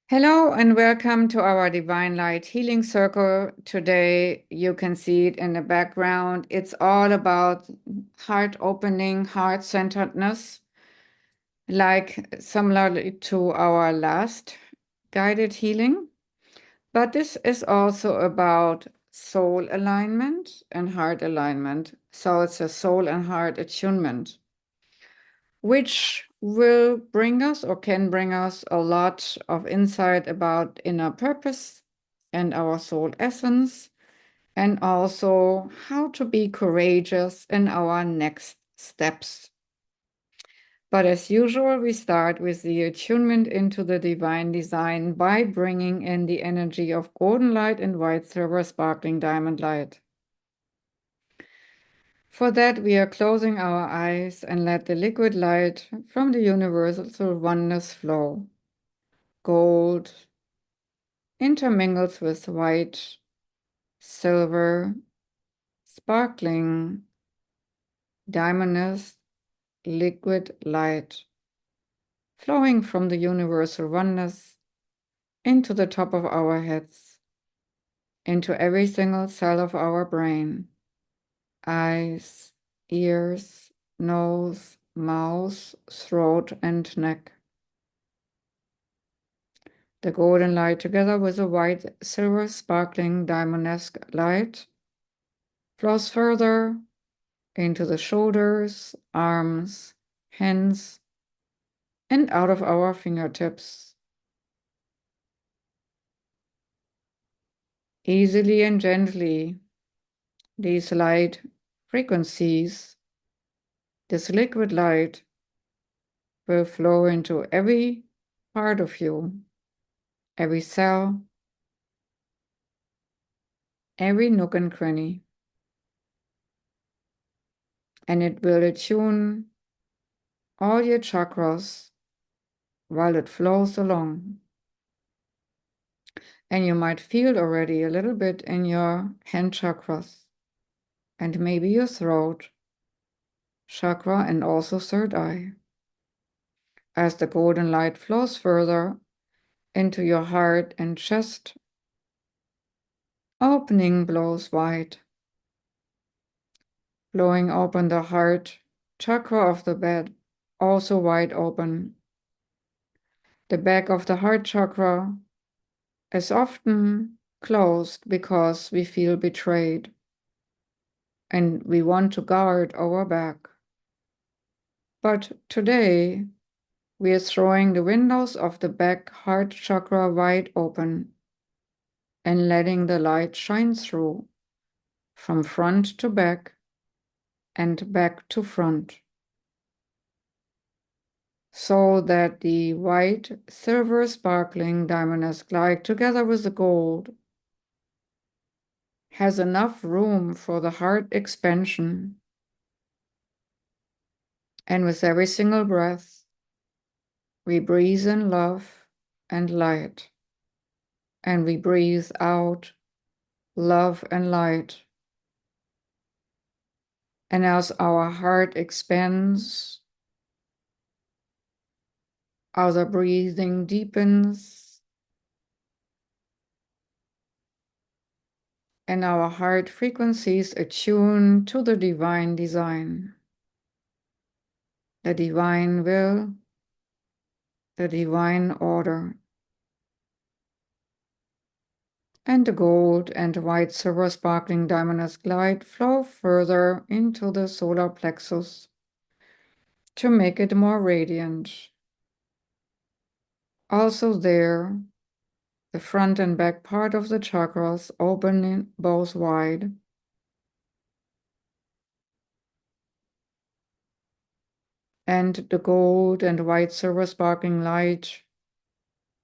Hello and welcome to our Divine Light Healing Circle. Today you can see it in the background. It's all about heart opening, heart centeredness, like similarly to our last guided healing. But this is also about soul alignment and heart alignment. So it's a soul and heart attunement, which will bring us or can bring us a lot of insight about inner purpose and our soul essence, and also how to be courageous in our next steps. But as usual, we start with the attunement into the divine design by bringing in the energy of golden light and white silver sparkling diamond light. For that, we are closing our eyes and let the liquid light from the universal oneness flow. Gold intermingles with white, silver, sparkling, diamondous, liquid light, flowing from the universal oneness into the top of our heads, into every single cell of our brain, eyes, ears, nose, mouth, throat, and neck. The golden light, together with the white, silver, sparkling, diamond-esque light, flows further into the shoulders, arms, hands, and out of our fingertips. Easily and gently, these light frequencies, this liquid light, will flow into every part of you, every cell, every nook and cranny. And it will attune all your chakras while it flows along. And you might feel already a little bit in your hand chakras and maybe your throat chakra and also third eye. As the golden light flows further into your heart and chest, opening blows wide, blowing open the heart chakra of the bed, also wide open. The back of the heart chakra is often closed because we feel betrayed and we want to guard our back. But today, we are throwing the windows of the back heart chakra wide open and letting the light shine through from front to back and back to front, so that the white, silver, sparkling diamond-esque light, together with the gold, has enough room for the heart expansion. And with every single breath, we breathe in love and light, and we breathe out love and light. And as our heart expands, our breathing deepens, and our heart frequencies attune to the divine design, the divine will, the divine order. And the gold and white silver sparkling diamond-esque light flow further into the solar plexus to make it more radiant. Also there, the front and back part of the chakras open both wide. And the gold and white silver sparkling light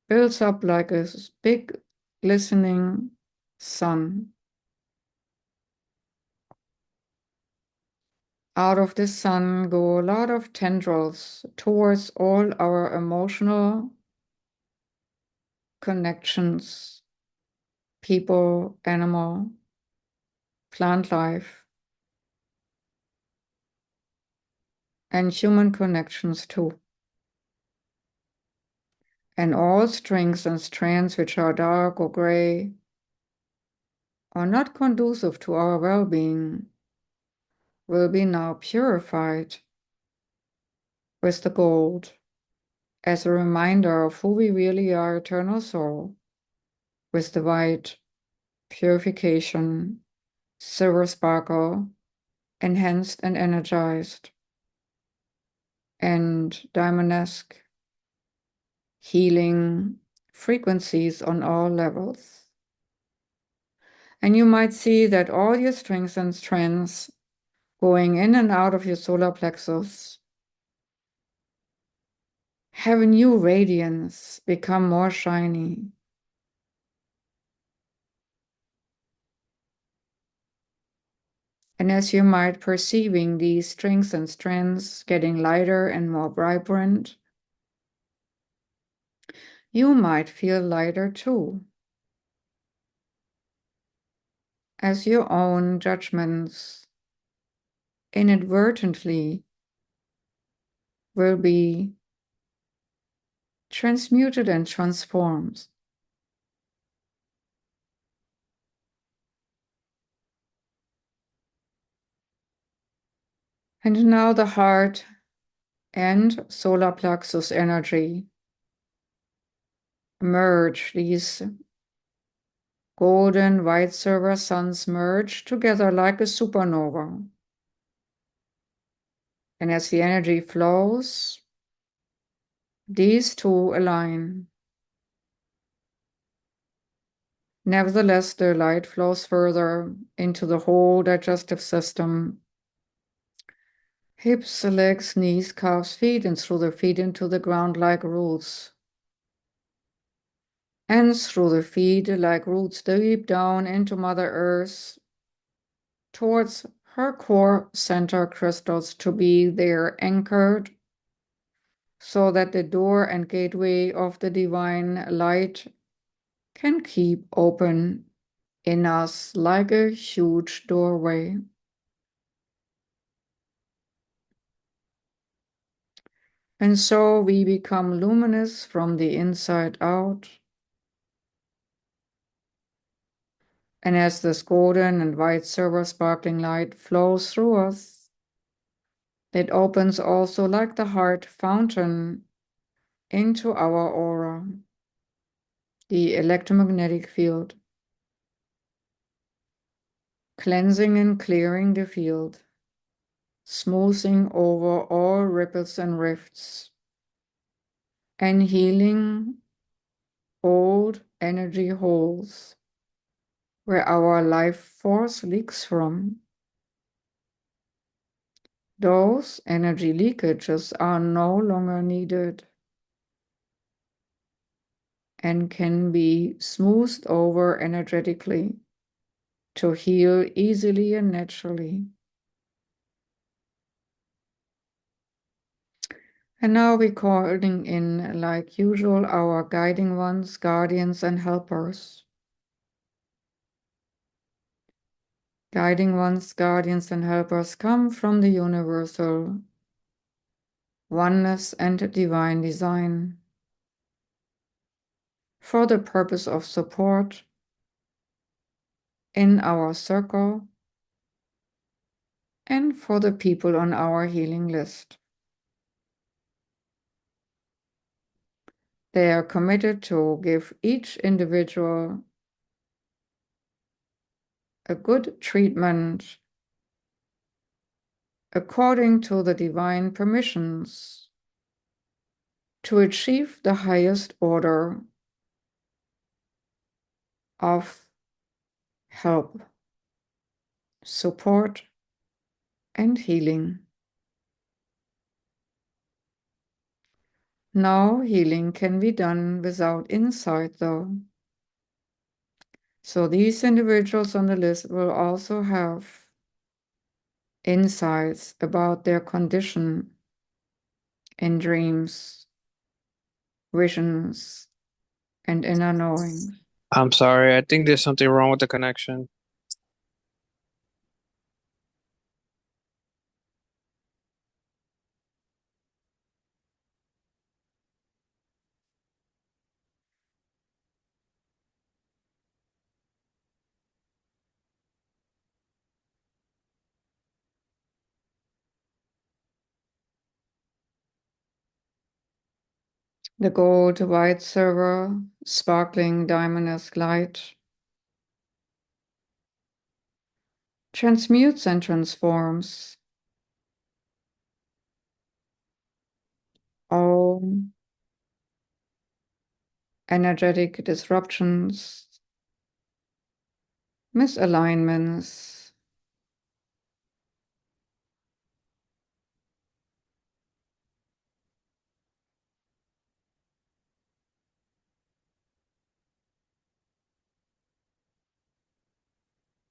builds up like a big glistening sun. Out of the sun go a lot of tendrils towards all our emotional connections, people, animal, plant life, and human connections too. And all strings and strands which are dark or gray are not conducive to our well-being will be now purified with the gold as a reminder of who we really are, eternal soul, with the white purification, silver sparkle, enhanced and energized, and diamond-esque healing frequencies on all levels. And you might see that all your strings and strands going in and out of your solar plexus have a new radiance, become more shiny. And as you might perceiving these strings and strands getting lighter and more vibrant, you might feel lighter too, as your own judgments inadvertently will be transmuted and transformed. And now the heart and solar plexus energy merge. These golden white silver suns merge together like a supernova. And as the energy flows, these two align. Nevertheless, the light flows further into the whole digestive system. Hips, legs, knees, calves, feet, and through the feet into the ground like roots. And through the feet like roots deep down into Mother Earth, towards her core center crystals to be there anchored, so that the door and gateway of the divine light can keep open in us like a huge doorway. And so we become luminous from the inside out. And as this golden and white silver sparkling light flows through us, it opens also like the heart fountain into our aura, the electromagnetic field, cleansing and clearing the field, smoothing over all ripples and rifts, and healing old energy holes where our life force leaks from. Those energy leakages are no longer needed and can be smoothed over energetically to heal easily and naturally. And now we're calling in, like usual, our guiding ones, guardians, and helpers. Guiding ones, guardians, and helpers come from the universal oneness and divine design for the purpose of support in our circle and for the people on our healing list. They are committed to give each individual a good treatment according to the divine permissions to achieve the highest order of help, support, and healing. No healing can be done without insight, though. So these individuals on the list will also have insights about their condition in dreams, visions, and inner knowing. I'm sorry, I think there's something wrong with the connection. The gold white silver sparkling diamond-esque light transmutes and transforms all energetic disruptions, misalignments,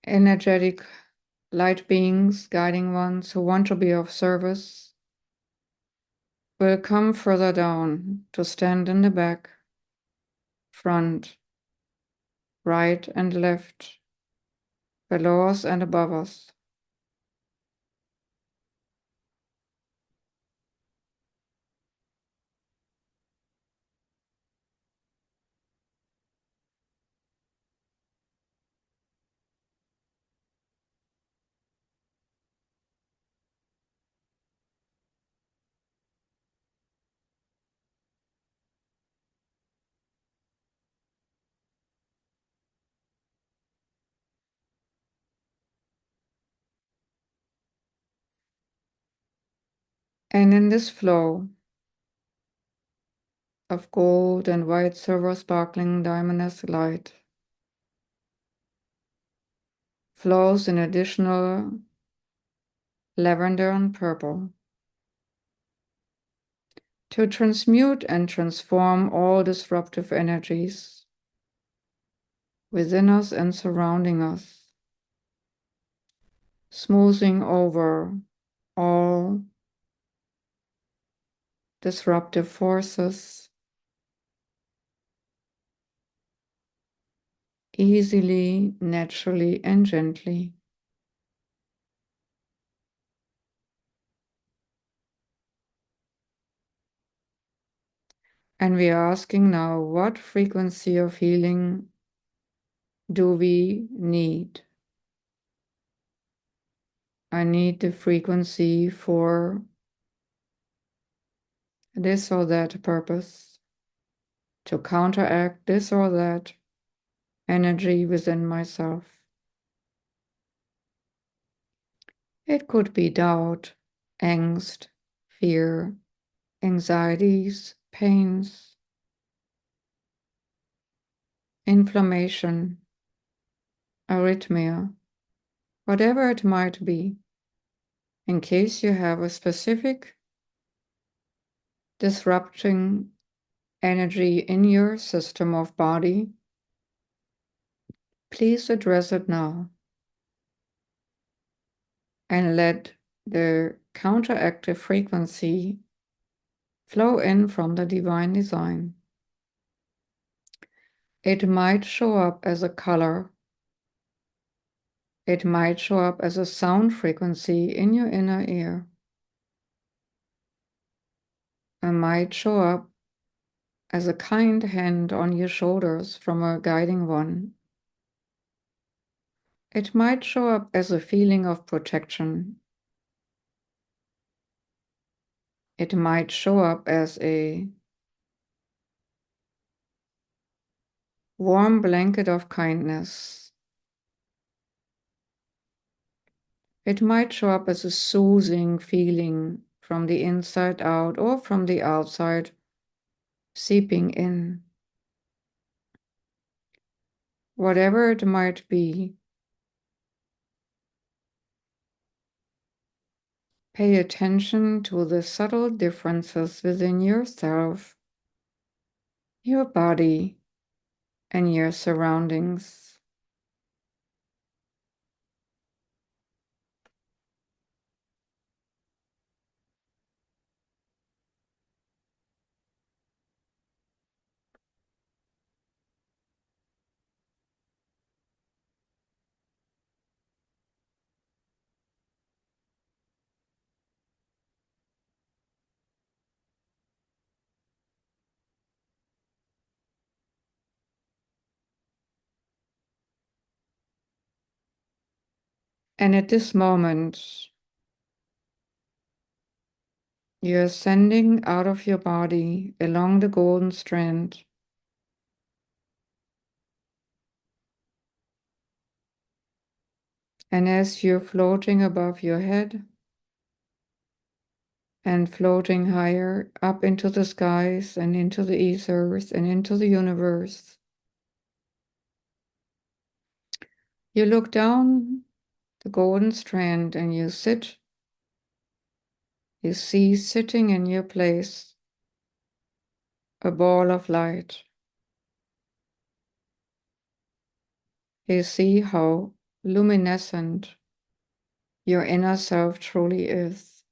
energetic light beings, guiding ones who want to be of service, will come further down to stand in the back, front, right and left, below us and above us. And in this flow of gold and white silver sparkling diamond-esque light flows an additional lavender and purple to transmute and transform all disruptive energies within us and surrounding us, smoothing over all disruptive forces easily, naturally, and gently. And we are asking now, what frequency of healing do we need? I need the frequency for this or that purpose, to counteract this or that energy within myself. It could be doubt, angst, fear, anxieties, pains, inflammation, arrhythmia, whatever it might be. In case you have a specific disrupting energy in your system of body, please address it now and let the counteractive frequency flow in from the divine design. It might show up as a color. It might show up as a sound frequency in your inner ear. It might show up as a kind hand on your shoulders from a guiding one. It might show up as a feeling of protection. It might show up as a warm blanket of kindness. It might show up as a soothing feeling from the inside out or from the outside, seeping in. Whatever it might be, pay attention to the subtle differences within yourself, your body, and your surroundings. And at this moment, You're ascending out of your body along the golden strand. And as you're floating above your head and floating higher up into the skies and into the ethers and into the universe, you look down the golden strand and you see sitting in your place a ball of light. You see how luminescent your inner self truly is.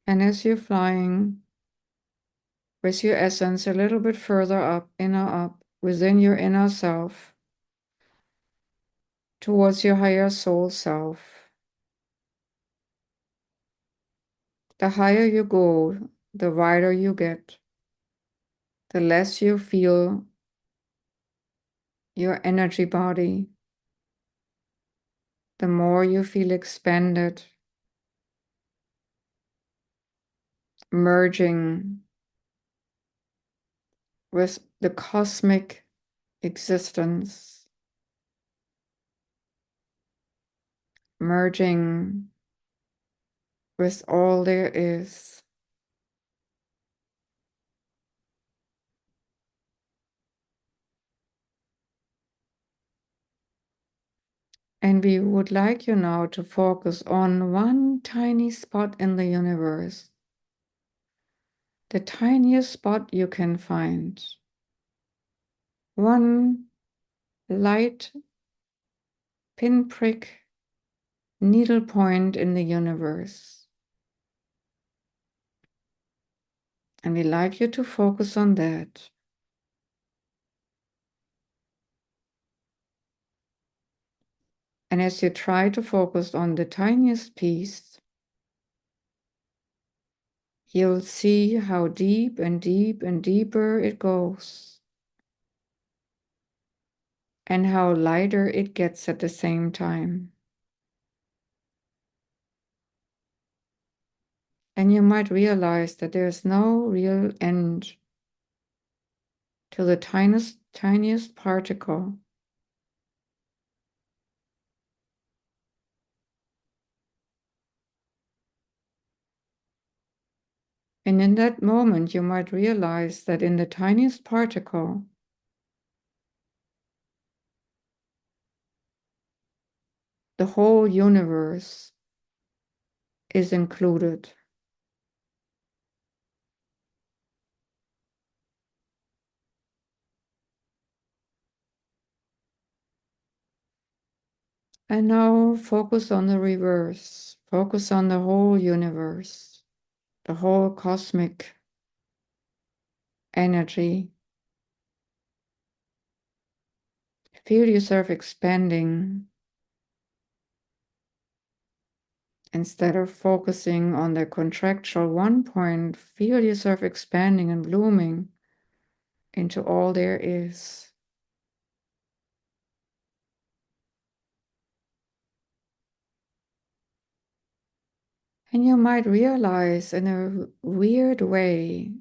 And as you're flying with your essence a little bit further up, within your inner self, towards your higher soul self, the higher you go, the wider you get, the less you feel your energy body, the more you feel expanded, merging with the cosmic existence, merging with all there is. And we would like you now to focus on one tiny spot in the universe, the tiniest spot you can find. One light pinprick needle point in the universe. And we like you to focus on that. And as you try to focus on the tiniest piece, you'll see how deep and deep and deeper it goes, and how lighter it gets at the same time. And you might realize that there's no real end to the tiniest particle. And in that moment, you might realize that in the tiniest particle, the whole universe is included. And now focus on the reverse. Focus on the whole universe, the whole cosmic energy. Feel yourself expanding instead of focusing on the contractual one point. Feel yourself expanding and blooming into all there is. And you might realize in a weird way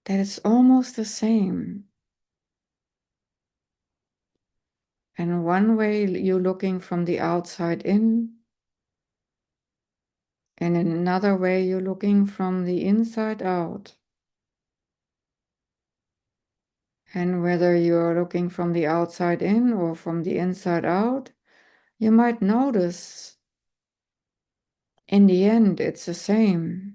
that it's almost the same. And one way you're looking from the outside in, and in another way you're looking from the inside out. And whether you're looking from the outside in or from the inside out, you might notice in the end it's the same.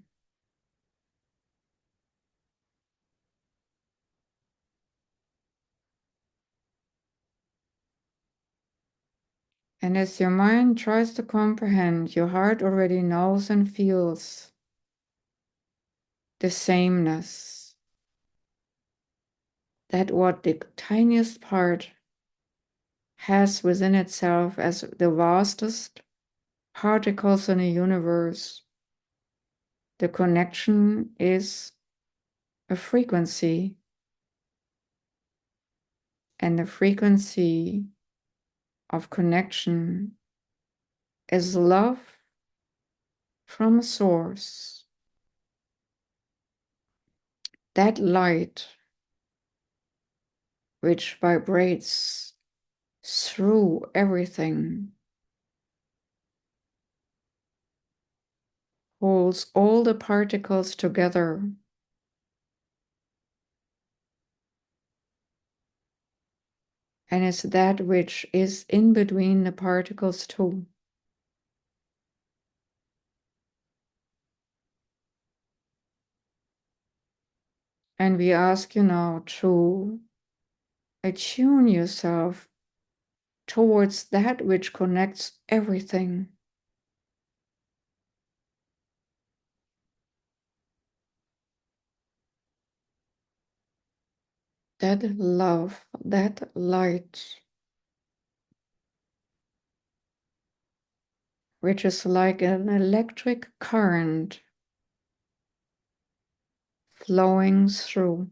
And as your mind tries to comprehend, your heart already knows and feels the sameness. That what the tiniest part has within itself as the vastest particles in the universe, the connection is a frequency. And the frequency of connection is love from source. That light which vibrates through everything holds all the particles together and is that which is in between the particles too. And we ask you now to attune yourself towards that which connects everything. That love, that light, which is like an electric current flowing through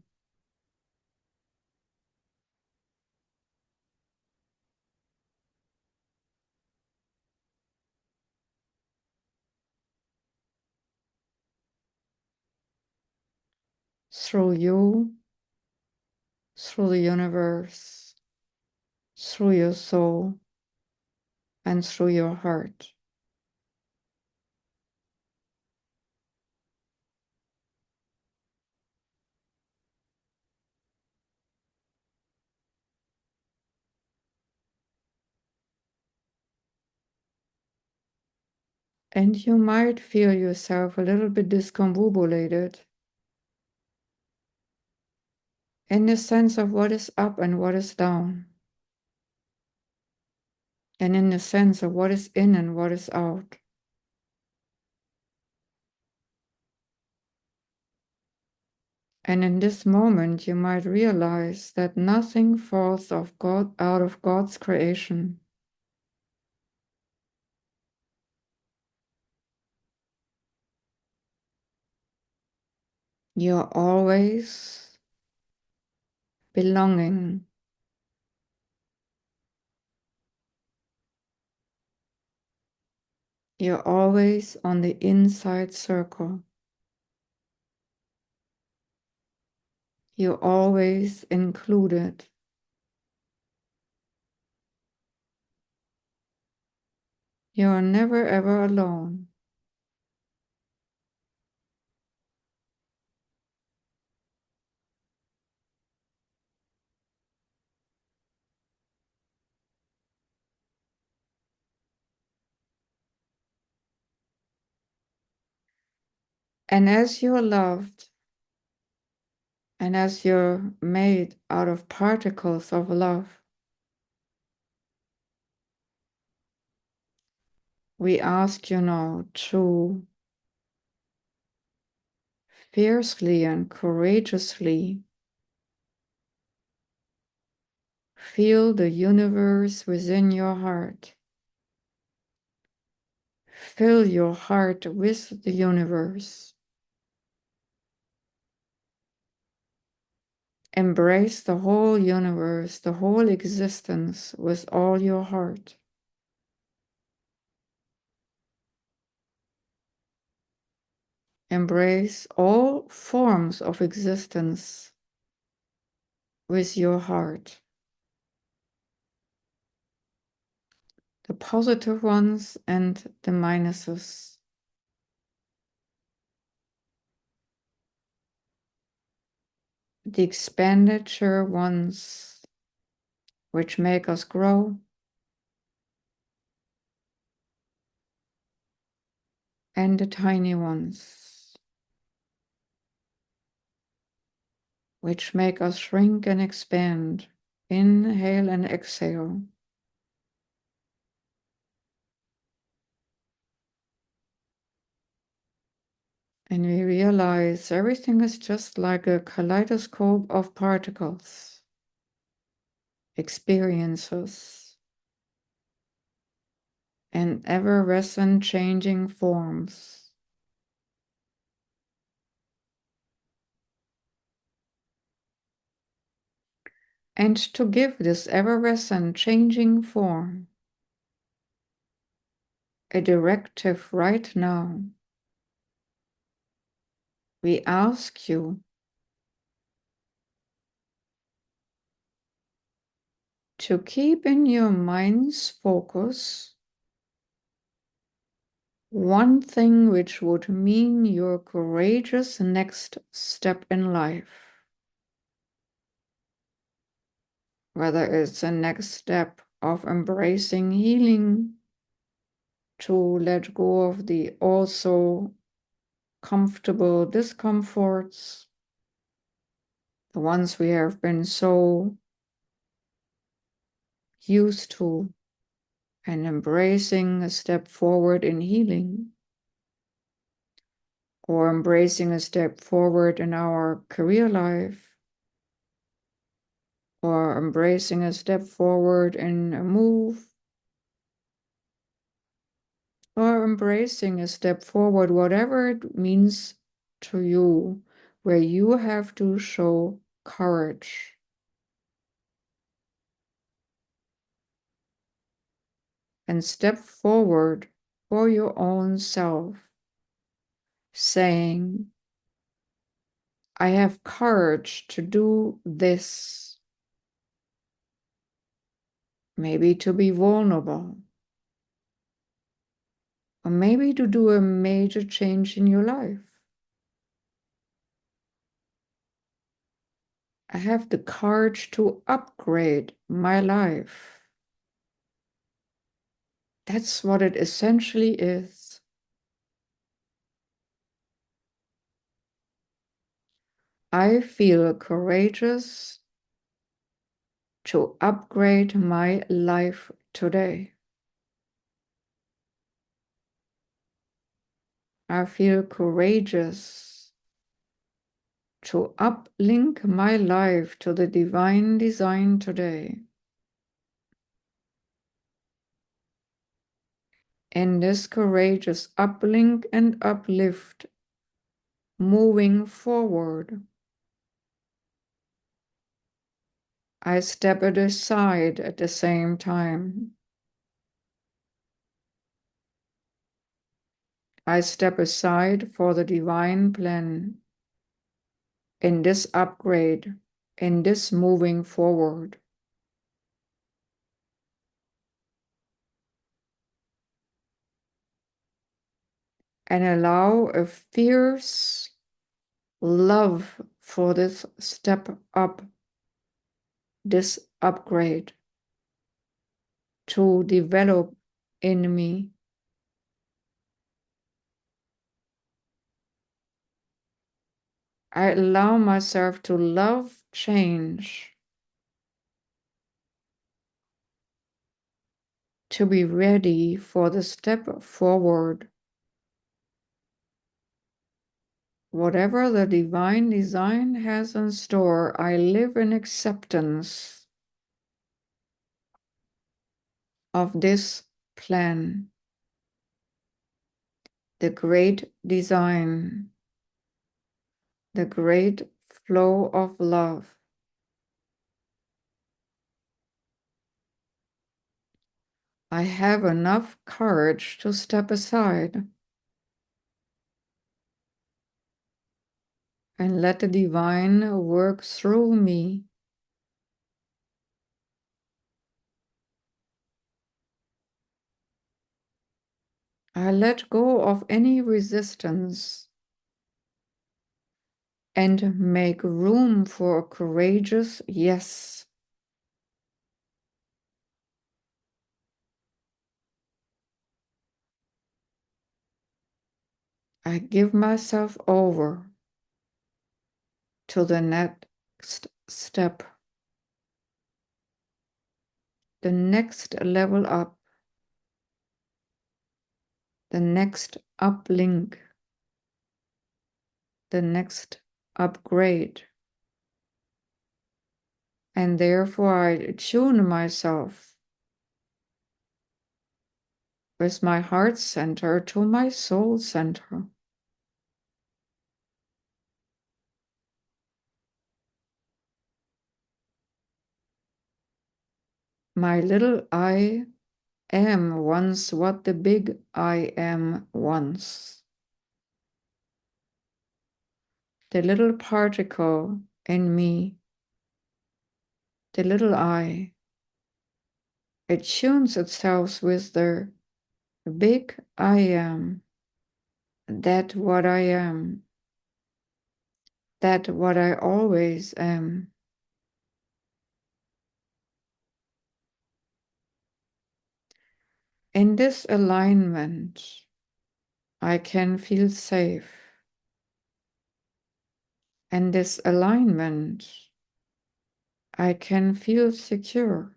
you, through the universe, through your soul, and through your heart. And you might feel yourself a little bit discombobulated in the sense of what is up and what is down, and in the sense of what is in and what is out. And in this moment, you might realize that nothing falls out of God's creation. You're always belonging. You're always on the inside circle. You're always included. You're never ever alone. And as you're loved, and as you're made out of particles of love, we ask you now to fiercely and courageously feel the universe within your heart. Fill your heart with the universe. Embrace the whole universe, the whole existence with all your heart. Embrace all forms of existence with your heart. The positive ones and the minuses. The expenditure ones which make us grow, and the tiny ones which make us shrink and expand. Inhale and exhale. And we realize everything is just like a kaleidoscope of particles, experiences, and ever-present changing forms. And to give this ever-present changing form a directive right now, we ask you to keep in your mind's focus one thing which would mean your courageous next step in life. Whether it's a next step of embracing healing, to let go of the also comfortable discomforts, the ones we have been so used to, and embracing a step forward in healing, or embracing a step forward in our career life, or embracing a step forward in a move, or embracing a step forward, whatever it means to you, where you have to show courage and step forward for your own self, saying, I have courage to do this, maybe to be vulnerable, or maybe to do a major change in your life. I have the courage to upgrade my life. That's what it essentially is. I feel courageous to upgrade my life today. I feel courageous to uplink my life to the divine design today. In this courageous uplink and uplift, moving forward, I step it aside at the same time. I step aside for the divine plan in this upgrade, in this moving forward. And allow a fierce love for this step up, this upgrade to develop in me. I allow myself to love change, to be ready for the step forward. Whatever the divine design has in store, I live in acceptance of this plan, the great design, the great flow of love. I have enough courage to step aside and let the divine work through me. I let go of any resistance and make room for a courageous yes. I give myself over to the next step, the next level up, the next uplink, the next upgrade. And therefore I tune myself with my heart center to my soul center. My little I am once what the big I am once. the little particle in me, the little I, it tunes itself with the big I am, that what I am, that what I always am. In this alignment, I can feel safe. In this alignment, I can feel secure.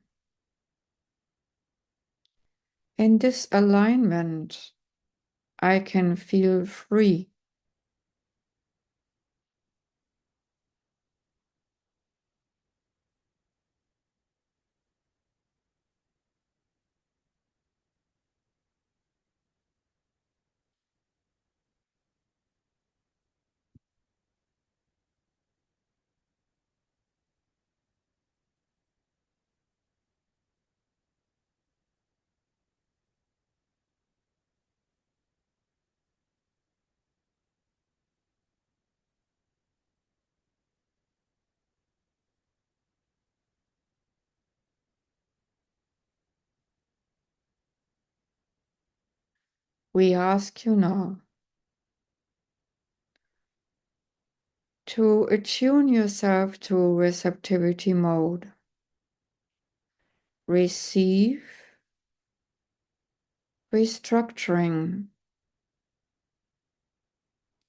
In this alignment, I can feel free. We ask you now to attune yourself to receptivity mode. Receive restructuring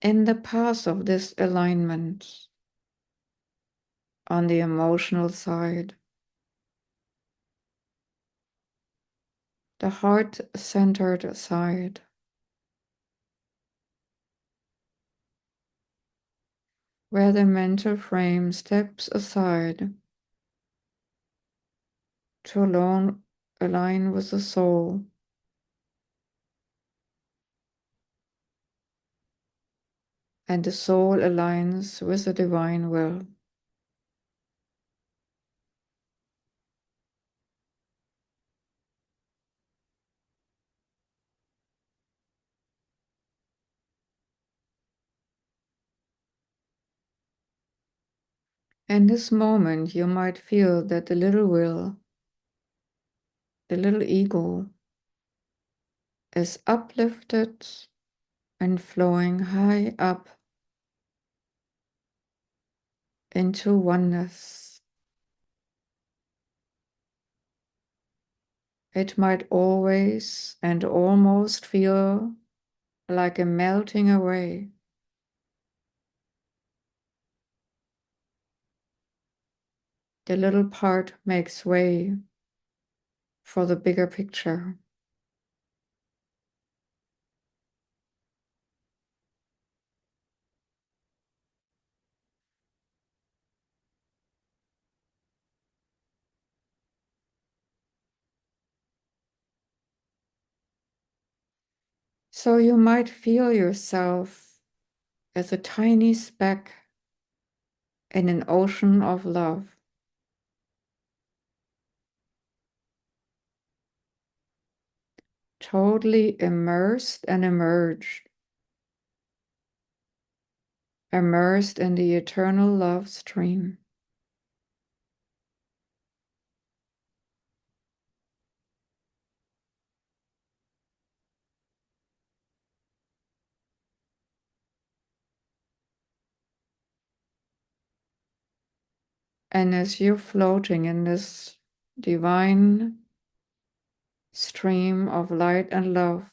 in the path of this alignment on the emotional side, the heart-centered side, where the mental frame steps aside to align with the soul. And the soul aligns with the divine will. In this moment, you might feel that the little will, the little ego, is uplifted and flowing high up into oneness. It might always and almost feel like a melting away. The little part makes way for the bigger picture. So you might feel yourself as a tiny speck in an ocean of love. Totally immersed and immersed in the eternal love stream. And as you're floating in this divine stream of light and love,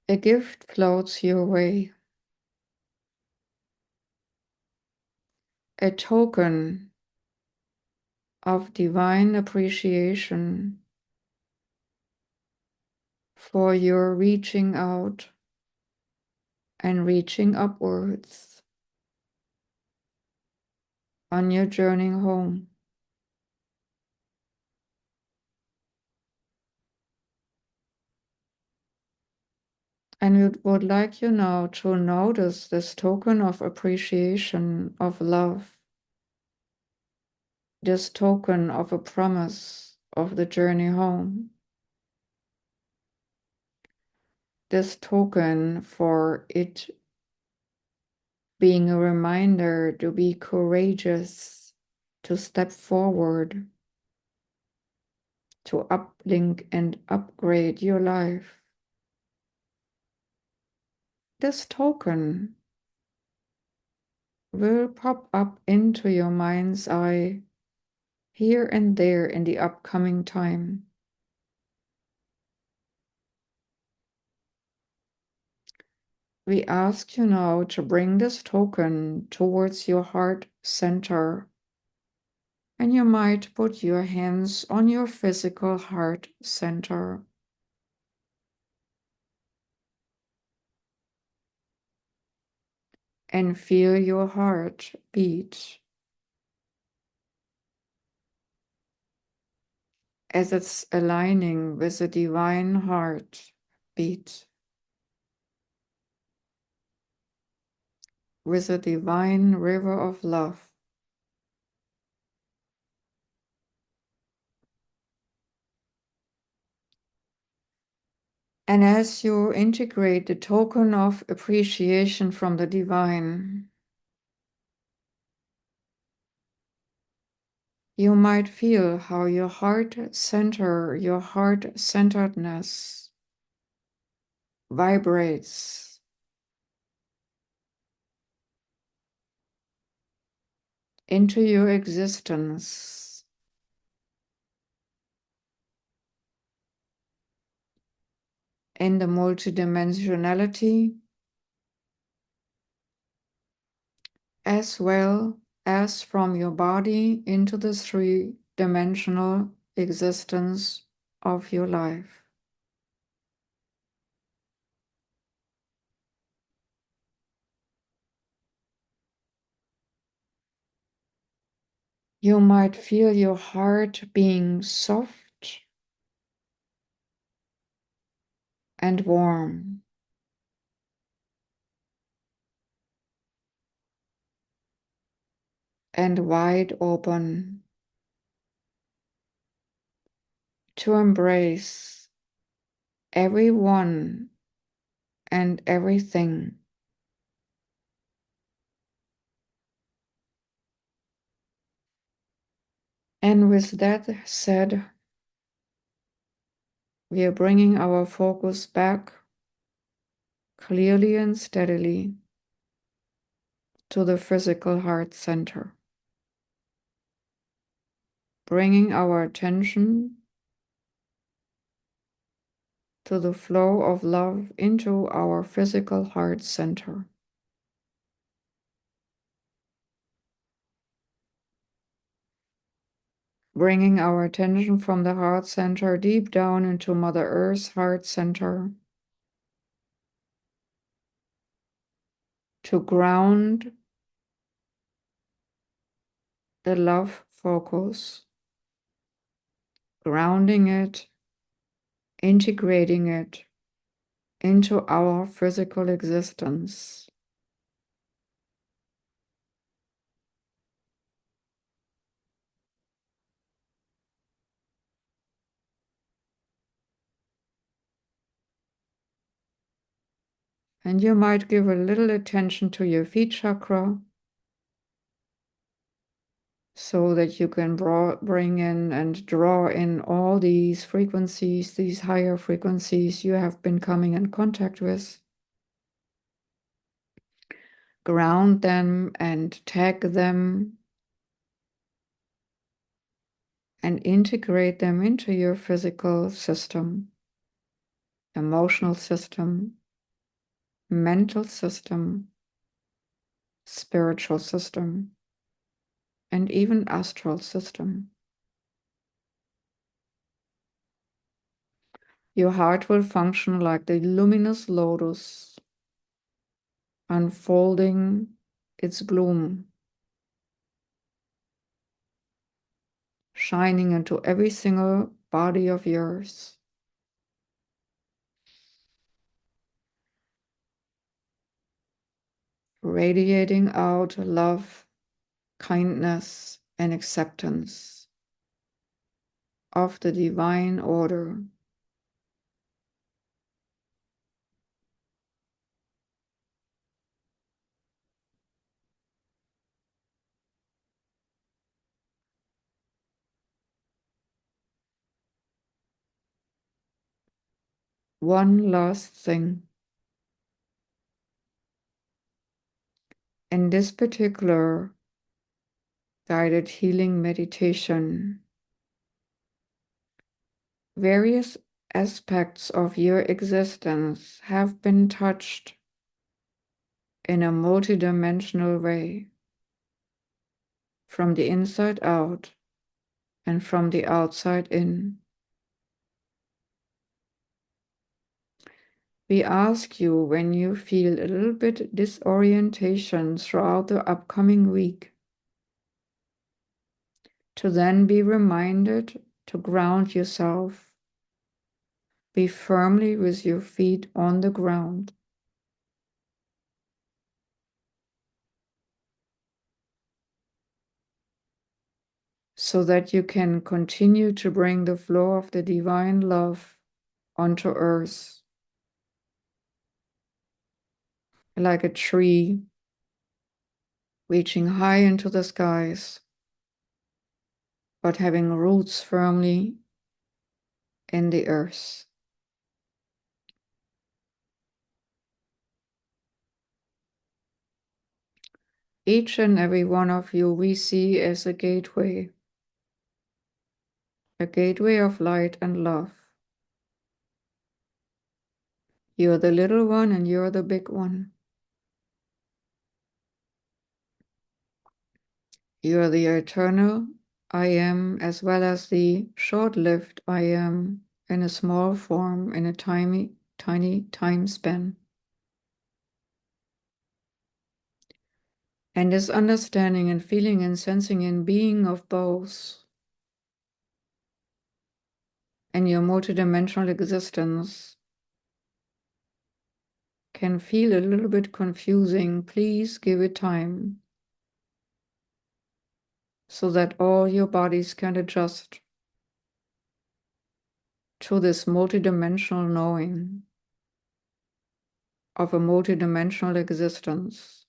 a gift floats your way, a token of divine appreciation for your reaching out and reaching upwards on your journey home. And we would like you now to notice this token of appreciation, of love, this token of a promise of the journey home. this token for it being a reminder to be courageous, to step forward, to uplink and upgrade your life. This token will pop up into your mind's eye here and there in the upcoming time. We ask you now to bring this token towards your heart center, and you might put your hands on your physical heart center. And feel your heart beat as it's aligning with the divine heart beat, with the divine river of love. And as you integrate the token of appreciation from the divine, you might feel how your heart center, your heart centeredness vibrates into your existence. In the multidimensionality, as well as from your body into the three-dimensional existence of your life. You might feel your heart being soft and warm. And wide open to embrace everyone and everything. And with that said, we are bringing our focus back clearly and steadily to the physical heart center, bringing our attention to the flow of love into our physical heart center. Bringing our attention from the heart center deep down into Mother Earth's heart center to ground the love focus, grounding it, integrating it into our physical existence. And you might give a little attention to your feet chakra so that you can bring in and draw in all these frequencies, these higher frequencies you have been coming in contact with. Ground them and tag them and integrate them into your physical system, emotional system, mental system, spiritual system, and even astral system. Your heart will function like the luminous lotus, unfolding its bloom, shining into every single body of yours. Radiating out love, kindness, and acceptance of the divine order. one last thing. In this particular guided healing meditation, various aspects of your existence have been touched in a multidimensional way, from the inside out and from the outside in. We ask you, when you feel a little bit disorientation throughout the upcoming week, to then be reminded to ground yourself. Be firmly with your feet on the ground. So that you can continue to bring the flow of the divine love onto earth. Like a tree reaching high into the skies, but having roots firmly in the earth. Each and every one of you we see as a gateway of light and love. You're the little one and you're the big one. You're the eternal I am, as well as the short-lived I am, in a small form, in a tiny time span. And this understanding and feeling and sensing and being of both and your multidimensional existence can feel a little bit confusing. Please give it time so that all your bodies can adjust to this multidimensional knowing of a multidimensional existence.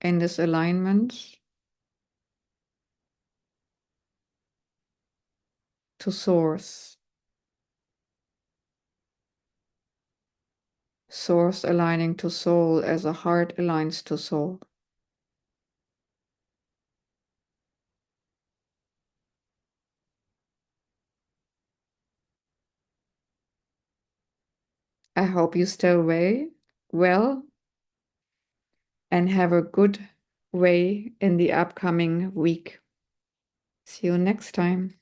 In this alignment to source. Source aligning to soul as a heart aligns to soul. I hope you stay well and have a good way in the upcoming week. See you next time.